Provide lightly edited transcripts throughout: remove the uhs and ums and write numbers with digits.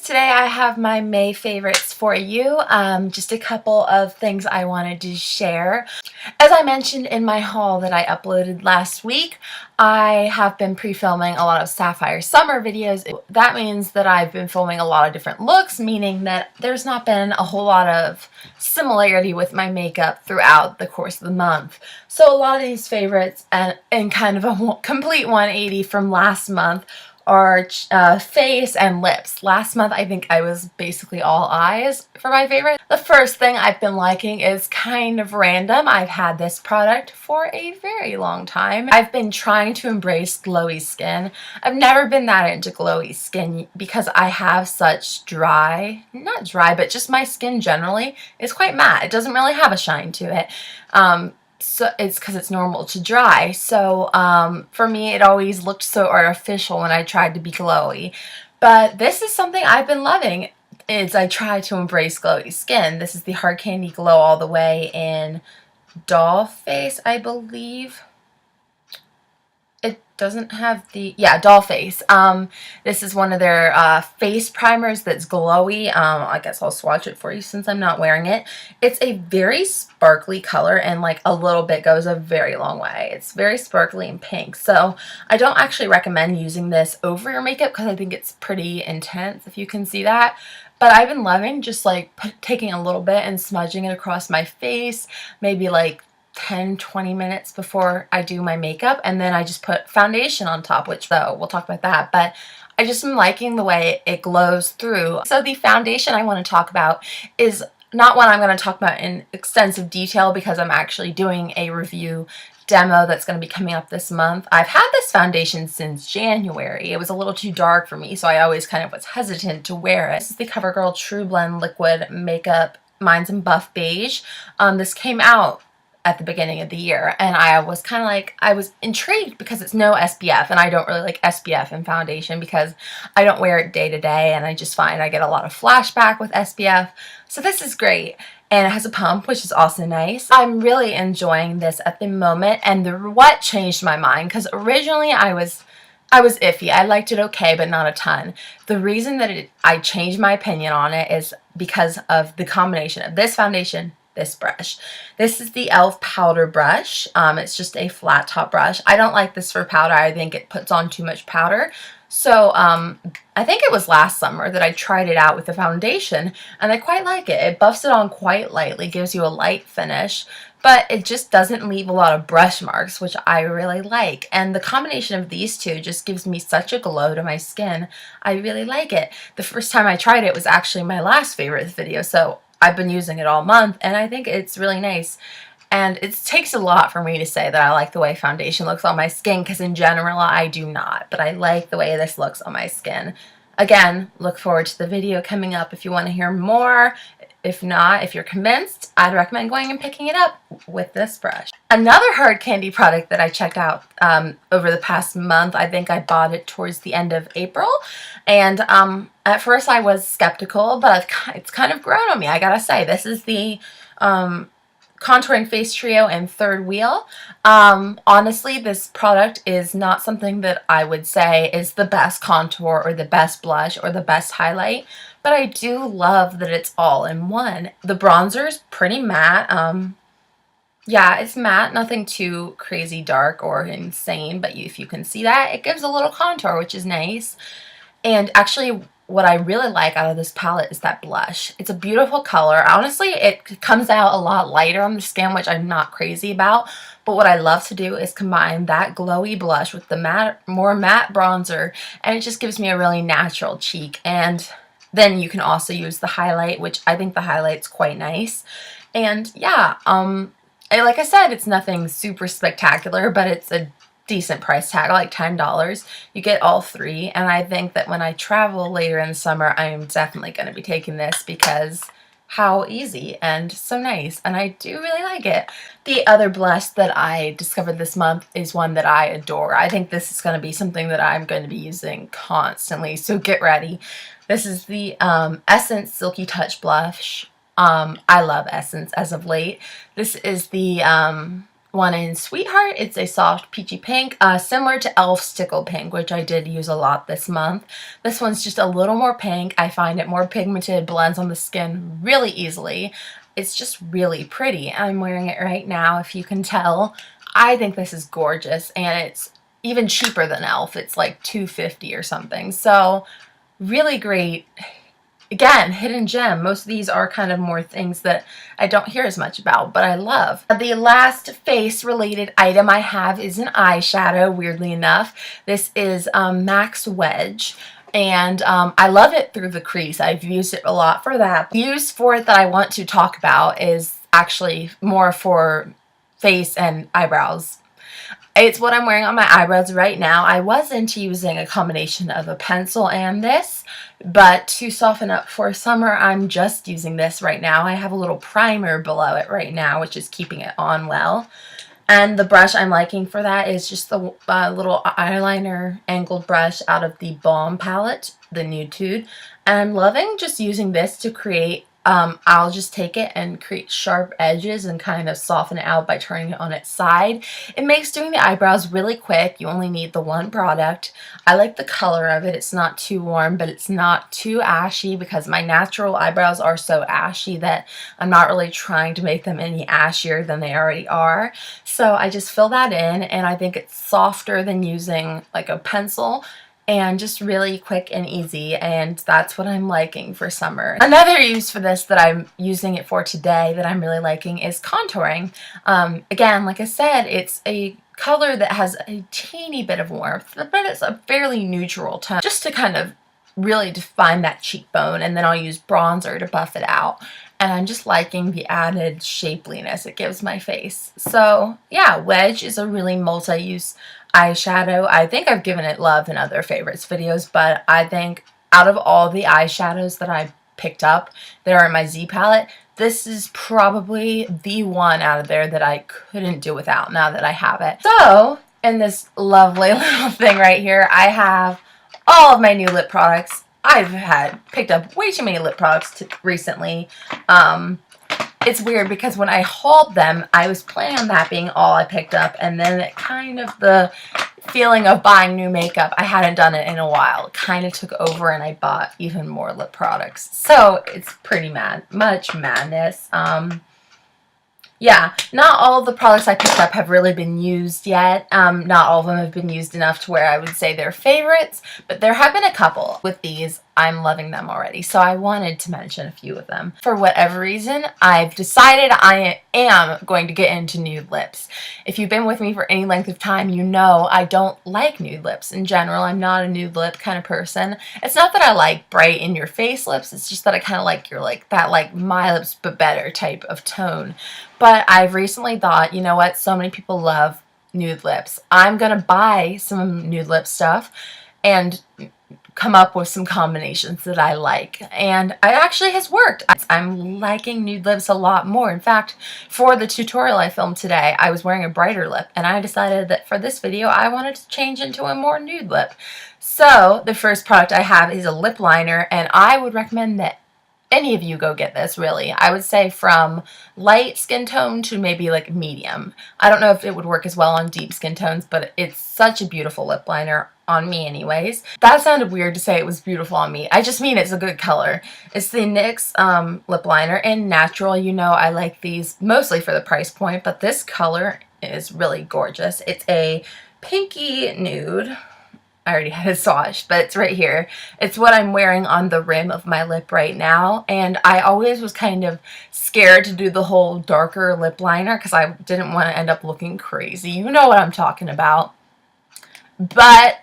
Today I have my May favorites for you. Just a couple of things I wanted to share. As I mentioned in my haul that I uploaded last week, I have been pre-filming a lot of Sapphire Summer videos. That means that I've been filming a lot of different looks, meaning that there's not been a whole lot of similarity with my makeup throughout the course of the month. So a lot of these favorites and kind of a complete 180 from last month are face and lips. Last month I think I was basically all eyes for my favorite. The first thing I've been liking is kind of random. I've had this product for a very long time. I've been trying to embrace glowy skin. I've never been that into glowy skin because I have such not dry, but just my skin generally is quite matte. It doesn't really have a shine to it. So it's because it's normal to dry. So for me, it always looked so artificial when I tried to be glowy. But this is something I've been loving as I try to embrace glowy skin. This is the Hard Candy Glow All the Way in Dollface, I believe. It doesn't have the, yeah, Dollface. This is one of their face primers that's glowy. I guess I'll swatch it for you since I'm not wearing it. It's a very sparkly color, and like a little bit goes a very long way. It's very sparkly and pink, so I don't actually recommend using this over your makeup because I think it's pretty intense, if you can see that. But I've been loving just like taking a little bit and smudging it across my face, maybe like 10-20 minutes before I do my makeup, and then I just put foundation on top, which though we'll talk about that, but I just am liking the way it glows through. So the foundation I want to talk about is not one I'm going to talk about in extensive detail because I'm actually doing a review demo that's going to be coming up this month. I've had this foundation since January. It was a little too dark for me, so I always kind of was hesitant to wear it. This is the CoverGirl TruBlend Liquid Makeup Minds and Buff Beige. This came out at the beginning of the year, and I was kind of like, I was intrigued because it's no SPF, and I don't really like SPF in foundation because I don't wear it day to day, and I just find I get a lot of flashback with SPF. So this is great, and it has a pump, which is also nice. I'm really enjoying this at the moment, and what changed my mind, because originally I was iffy. I liked it okay, but not a ton. The reason that I changed my opinion on it is because of the combination of this foundation, this brush. This is the e.l.f. powder brush. It's just a flat top brush. I don't like this for powder. I think it puts on too much powder. So I think it was last summer that I tried it out with the foundation, and I quite like it. It buffs it on quite lightly, gives you a light finish, but it just doesn't leave a lot of brush marks, which I really like. And the combination of these two just gives me such a glow to my skin. I really like it. The first time I tried it was actually my last favorite video, so I've been using it all month, and I think it's really nice. And it takes a lot for me to say that I like the way foundation looks on my skin, because in general I do not, but I like the way this looks on my skin. Again, look forward to the video coming up if you want to hear more. If not, if you're convinced, I'd recommend going and picking it up with this brush. Another Hard Candy product that I checked out over the past month, I think I bought it towards the end of April, and at first I was skeptical, but it's kind of grown on me, I gotta say. This is the Contouring Face Trio in Third Wheel. Honestly, this product is not something that I would say is the best contour or the best blush or the best highlight, but I do love that it's all in one. The bronzer is pretty matte. Yeah, it's matte, nothing too crazy dark or insane, but if you can see that, it gives a little contour, which is nice. And actually, what I really like out of this palette is that blush. It's a beautiful color. Honestly, it comes out a lot lighter on the skin, which I'm not crazy about. But what I love to do is combine that glowy blush with the more matte bronzer, and it just gives me a really natural cheek. And then you can also use the highlight, which I think the highlight's quite nice. And yeah, like I said, it's nothing super spectacular, but it's a decent price tag, like $10. You get all three, and I think that when I travel later in the summer, I am definitely going to be taking this because how easy and so nice, and I do really like it. The other blush that I discovered this month is one that I adore. I think this is going to be something that I'm going to be using constantly, so get ready. This is the Essence Silky Touch Blush. I love Essence as of late. This is the one in Sweetheart. It's a soft peachy pink, similar to e.l.f. Stickle Pink, which I did use a lot this month. This one's just a little more pink. I find it more pigmented, blends on the skin really easily. It's just really pretty. I'm wearing it right now, if you can tell. I think this is gorgeous, and it's even cheaper than e.l.f. It's like $2.50 or something. So really great. Again, hidden gem. Most of these are kind of more things that I don't hear as much about, but I love. The last face-related item I have is an eyeshadow, weirdly enough. This is MAC's Wedge, and I love it through the crease. I've used it a lot for that. The use for it that I want to talk about is actually more for face and eyebrows. It's what I'm wearing on my eyebrows right now. I was into using a combination of a pencil and this, but to soften up for summer, I'm just using this right now. I have a little primer below it right now, which is keeping it on well. And the brush I'm liking for that is just the little eyeliner angled brush out of the Balm palette, the Nude. And I'm loving just using this to create I'll just take it and create sharp edges and kind of soften it out by turning it on its side. It makes doing the eyebrows really quick. You only need the one product. I like the color of it. It's not too warm, but it's not too ashy, because my natural eyebrows are so ashy that I'm not really trying to make them any ashier than they already are. So I just fill that in, and I think it's softer than using like a pencil, and just really quick and easy, and that's what I'm liking for summer. Another use for this that I'm using it for today that I'm really liking is contouring. Again, like I said, it's a color that has a teeny bit of warmth, but it's a fairly neutral tone, just to kind of really define that cheekbone, and then I'll use bronzer to buff it out. And I'm just liking the added shapeliness it gives my face. So yeah, Wedge is a really multi-use eyeshadow. I think I've given it love in other favorites videos, but I think out of all the eyeshadows that I picked up that are in my Z palette, this is probably the one out of there that I couldn't do without now that I have it. So in this lovely little thing right here, I have all of my new lip products. I've picked up way too many lip products recently. It's weird because when I hauled them, I was planning on that being all I picked up, and then it kind of, the feeling of buying new makeup, I hadn't done it in a while, kind of took over, and I bought even more lip products. So it's pretty much madness. Yeah, not all of the products I picked up have really been used yet. Not all of them have been used enough to where I would say they're favorites, but there have been a couple. With these, I'm loving them already, so I wanted to mention a few of them. For whatever reason, I've decided I am going to get into nude lips. If you've been with me for any length of time, you know I don't like nude lips in general. I'm not a nude lip kind of person. It's not that I like bright in your face lips, it's just that I kind of like that like my lips but better type of tone. But I've recently thought, you know what, so many people love nude lips. I'm gonna buy some nude lip stuff and come up with some combinations that I like, and it actually has worked. I'm liking nude lips a lot more. In fact, for the tutorial I filmed today, I was wearing a brighter lip, and I decided that for this video I wanted to change into a more nude lip. So the first product I have is a lip liner, and I would recommend that any of you go get this, really. I would say from light skin tone to maybe like medium. I don't know if it would work as well on deep skin tones, but it's such a beautiful lip liner on me anyways. That sounded weird to say it was beautiful on me. I just mean it's a good color. It's the NYX lip liner in Natural. You know I like these mostly for the price point, but this color is really gorgeous. It's a pinky nude. I already had it swatched, but it's right here. It's what I'm wearing on the rim of my lip right now, and I always was kind of scared to do the whole darker lip liner because I didn't want to end up looking crazy. You know what I'm talking about. But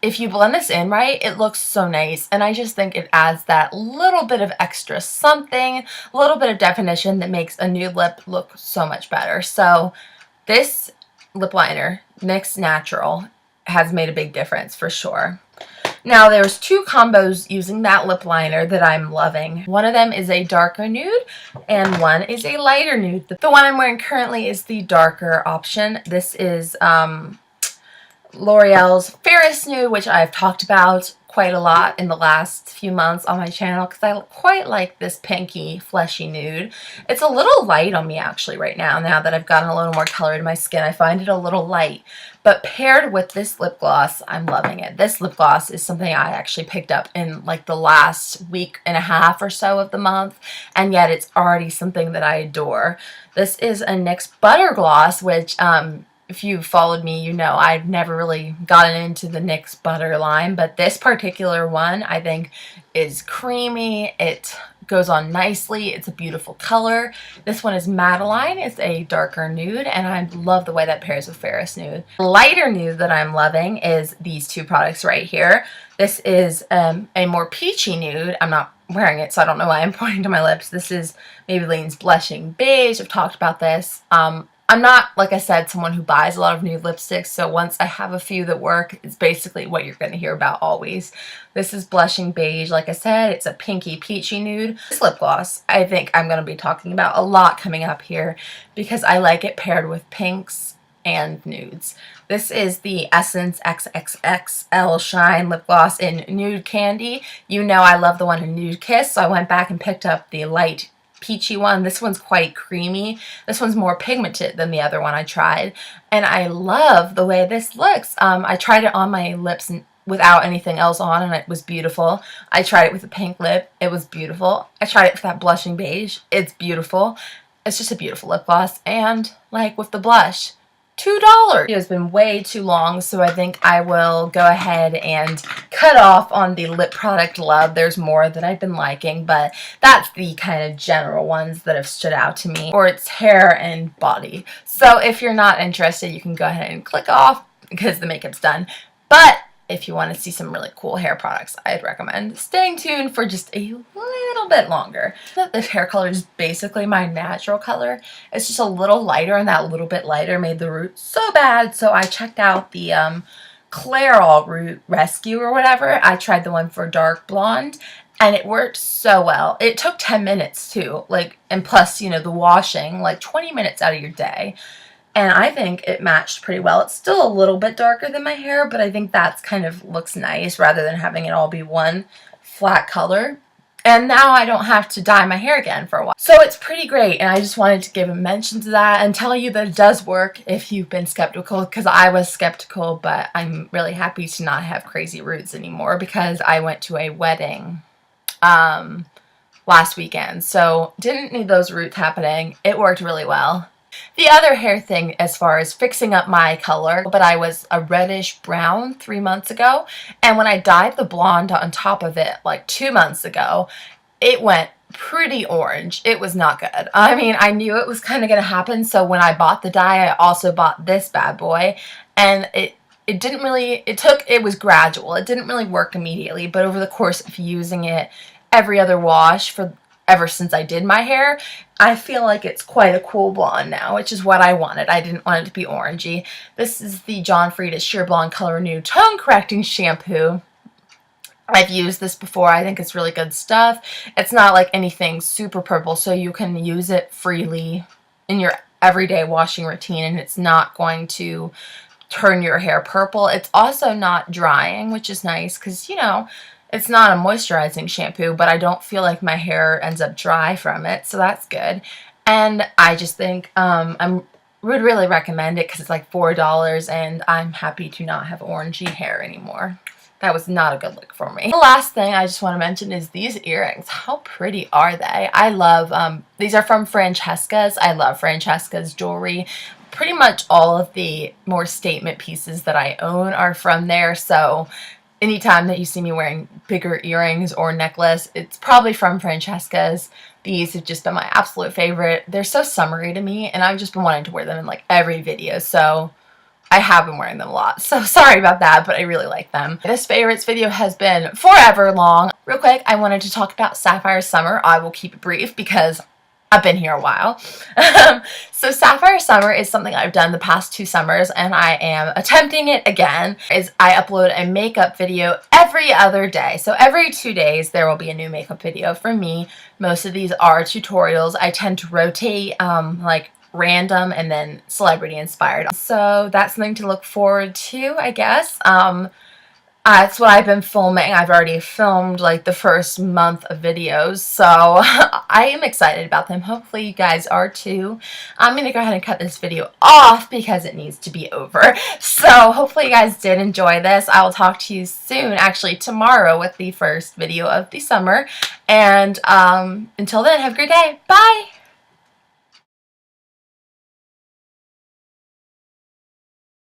if you blend this in right, it looks so nice, and I just think it adds that little bit of extra something, a little bit of definition that makes a nude lip look so much better. So this lip liner, NYX Natural, has made a big difference for sure. Now there's two combos using that lip liner that I'm loving. One of them is a darker nude and one is a lighter nude. The one I'm wearing currently is the darker option. This is L'Oreal's Fairest Nude, which I've talked about quite a lot in the last few months on my channel because I quite like this pinky fleshy nude. It's a little light on me actually right now that I've gotten a little more color to my skin. I find it a little light, but paired with this lip gloss, I'm loving it. This lip gloss is something I actually picked up in like the last week and a half or so of the month, and yet it's already something that I adore. This is a NYX Butter Gloss, which if you followed me, you know I've never really gotten into the NYX Butter line, but this particular one I think is creamy. It goes on nicely. It's a beautiful color. This one is Madeline. It's a darker nude, and I love the way that pairs with Fairest Nude. The lighter nude that I'm loving is these two products right here. This is a more peachy nude. I'm not wearing it, so I don't know why I'm pointing to my lips. This is Maybelline's Blushing Beige. I've talked about this. I'm not, like I said, someone who buys a lot of nude lipsticks, so once I have a few that work, it's basically what you're going to hear about always. This is Blushing Beige. Like I said, it's a pinky peachy nude. This lip gloss, I think I'm going to be talking about a lot coming up here because I like it paired with pinks and nudes. This is the Essence XXXL Shine Lip Gloss in Nude Candy. You know I love the one in Nude Kiss, so I went back and picked up the light peachy one. This one's quite creamy. This one's more pigmented than the other one I tried, and I love the way this looks. I tried it on my lips without anything else on, and it was beautiful. I tried it with a pink lip. It was beautiful. I tried it with that Blushing Beige. It's beautiful. It's just a beautiful lip gloss, and like with the blush, $2. The video has been way too long, so I think I will go ahead and cut off on the lip product love. There's more that I've been liking, but that's the kind of general ones that have stood out to me for its hair and body. So if you're not interested, you can go ahead and click off because the makeup's done. But if you want to see some really cool hair products, I'd recommend staying tuned for just a little bit longer. This hair color is basically my natural color. It's just a little lighter, and that little bit lighter made the root so bad. So I checked out the Clairol Root Rescue or whatever. I tried the one for dark blonde, and it worked so well. It took 10 minutes too, like, and plus, you know, the washing, like 20 minutes out of your day. And I think it matched pretty well. It's still a little bit darker than my hair, but I think that's kind of looks nice rather than having it all be one flat color. And now I don't have to dye my hair again for a while. So it's pretty great, and I just wanted to give a mention to that and tell you that it does work if you've been skeptical, because I was skeptical, but I'm really happy to not have crazy roots anymore because I went to a wedding last weekend, so didn't need those roots happening. It worked really well. The other hair thing as far as fixing up my color, but I was a reddish brown 3 months ago, and when I dyed the blonde on top of it like 2 months ago, it went pretty orange. It was not good. I mean, I knew it was kind of going to happen, so when I bought the dye, I also bought this bad boy, and it didn't really, it was gradual. It didn't really work immediately, but over the course of using it every other wash ever since I did my hair, I feel like it's quite a cool blonde now, which is what I wanted. I didn't want it to be orangey. This is the Frieda Sheer Blonde Color Nude Tone Correcting Shampoo. I've used this before. I think it's really good stuff. It's not like anything super purple, so you can use it freely in your everyday washing routine, and it's not going to turn your hair purple. It's also not drying, which is nice because, you know, it's not a moisturizing shampoo, but I don't feel like my hair ends up dry from it, so that's good. And I just think I would really recommend it because it's like $4, and I'm happy to not have orangey hair anymore. That was not a good look for me. The last thing I just want to mention is these earrings. How pretty are they? I love, these are from Francesca's. I love Francesca's jewelry. Pretty much all of the more statement pieces that I own are from there, so anytime that you see me wearing bigger earrings or necklace, it's probably from Francesca's. These have just been my absolute favorite. They're so summery to me, and I've just been wanting to wear them in like every video, so I have been wearing them a lot. So sorry about that, but I really like them. This favorites video has been forever long. Real quick, I wanted to talk about Sapphire Summer. I will keep it brief because I've been here a while. So Sapphire Summer is something I've done the past 2 summers, and I am attempting it again. I upload a makeup video every other day. So every 2 days there will be a new makeup video from me. Most of these are tutorials. I tend to rotate like random and then celebrity inspired. So that's something to look forward to, I guess. That's what I've been filming. I've already filmed like the first month of videos, so I am excited about them. Hopefully you guys are too. I'm going to go ahead and cut this video off because it needs to be over. So hopefully you guys did enjoy this. I will talk to you soon, actually tomorrow, with the first video of the summer. And until then, have a great day. Bye!